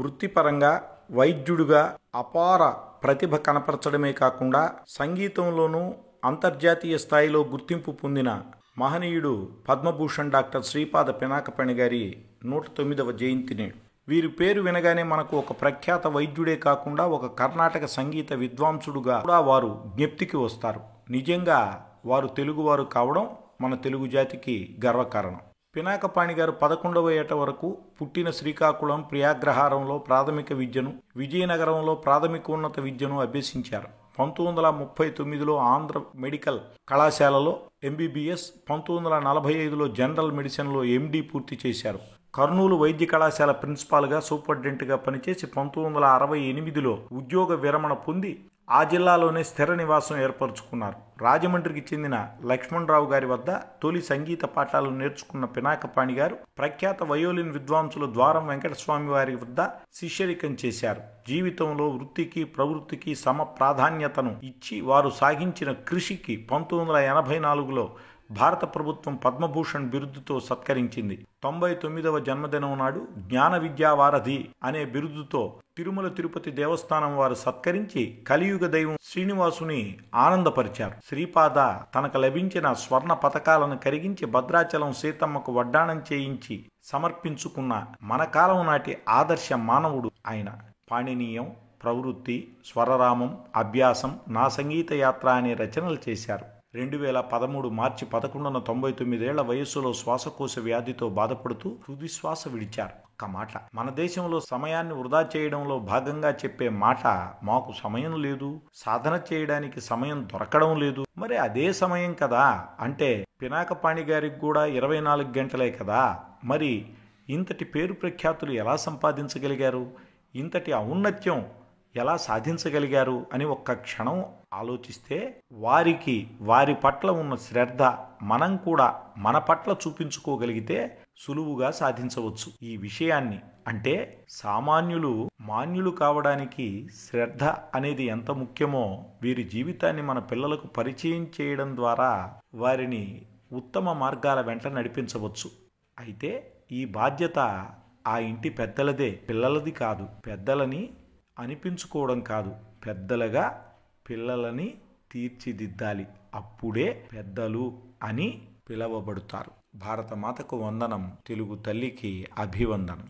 వృత్తిపరంగా వైద్యుడిగా అపార ప్రతిభ కనపరచడమే కాకుండా సంగీతంలోనూ అంతర్జాతీయ స్థాయిలో గుర్తింపు పొందిన మహనీయుడు పద్మభూషణ్ డాక్టర్ శ్రీపాద పినాకపాణి గారి 109వ జయంతి నేడు. వీరి పేరు వినగానే మనకు ఒక ప్రఖ్యాత వైద్యుడే కాకుండా ఒక కర్ణాటక సంగీత విద్వాంసుడుగా కూడా వారు జ్ఞప్తికి వస్తారు. నిజంగా వారు తెలుగువారు కావడం మన తెలుగు జాతికి గర్వకారణం. పినాకపాణి గారు 11వ ఏట వరకు పుట్టిన శ్రీకాకుళం ప్రియాగ్రహారంలో ప్రాథమిక విద్యను, విజయనగరంలో ప్రాథమికోన్నత విద్యను అభ్యసించారు. 1939లో ఆంధ్ర మెడికల్ కళాశాలలో ఎంబీబీఎస్, 1945లో జనరల్ మెడిసిన్లో ఎండీ పూర్తి చేశారు. కర్నూలు వైద్య కళాశాల ప్రిన్సిపాల్గా సూపరింటెండెంట్గా పనిచేసి 1968లో ఉద్యోగ విరమణ పొంది ఆ జిల్లాలోనే స్థిర నివాసం ఏర్పరచుకున్నారు. రాజమండ్రికి చెందిన లక్ష్మణరావు గారి వద్ద తొలి సంగీత పాఠాలు నేర్చుకున్న పినాకపాణి గారు ప్రఖ్యాత వయోలిన్ విద్వాంసుల ద్వారం వెంకటస్వామి వారి వద్ద శిష్యరికం చేశారు. జీవితంలో వృత్తికి ప్రవృత్తికి సమ ప్రాధాన్యతను ఇచ్చి వారు సాగించిన కృషికి 1984లో భారత ప్రభుత్వం పద్మభూషణ్ బిరుదుతో సత్కరించింది. 99వ జన్మదినం నాడు జ్ఞాన విద్యావారధి అనే బిరుదుతో తిరుమల తిరుపతి దేవస్థానం వారు సత్కరించి కలియుగ దైవం శ్రీనివాసుని ఆనందపరిచారు. శ్రీపాద తనకు లభించిన స్వర్ణ పతకాలను కరిగించి భద్రాచలం సీతమ్మకు వడ్డాణం చేయించి సమర్పించుకున్న మన కాలం నాటి ఆదర్శ మానవుడు ఆయన. పాణినీయం, ప్రవృత్తి, స్వరరామం, అభ్యాసం, నా సంగీత యాత్ర అనే రచనలు చేశారు. 2013 మార్చి 11న 99 ఏళ్ల వయస్సులో శ్వాసకోశ వ్యాధితో బాధపడుతూ తుది శ్వాస విడిచారు. ఒక్క మాట, మన దేశంలో సమయాన్ని వృధా చేయడంలో భాగంగా చెప్పే మాట, మాకు సమయం లేదు, సాధన చేయడానికి సమయం దొరకడం లేదు. మరి అదే సమయం కదా అంటే పినాకపాణి గారికి కూడా 24 గంటలే కదా. మరి ఇంతటి పేరు ప్రఖ్యాతులు ఎలా సంపాదించగలిగారు, ఇంతటి ఔన్నత్యం ఎలా సాధించగలిగారు అని ఒక్క క్షణం ఆలోచిస్తే వారికి వారి పట్ల ఉన్న శ్రద్ధ మనం కూడా మన పట్ల చూపించుకోగలిగితే సులువుగా సాధించవచ్చు ఈ విషయాన్ని. అంటే సామాన్యులు మాన్యులు కావడానికి శ్రద్ధ అనేది ఎంత ముఖ్యమో వీరి జీవితాన్ని మన పిల్లలకు పరిచయం చేయడం ద్వారా వారిని ఉత్తమ మార్గాల వెంట నడిపించవచ్చు. అయితే ఈ బాధ్యత ఆ ఇంటి పెద్దలదే, పిల్లలది కాదు. పెద్దలని అనిపించుకోవడం కాదు, పెద్దలుగా పిల్లలని తీర్చిదిద్దాలి. అప్పుడే పెద్దలు అని పిలవబడతారు. భారతమాతకు వందనం, తెలుగు తల్లికి అభివందనం.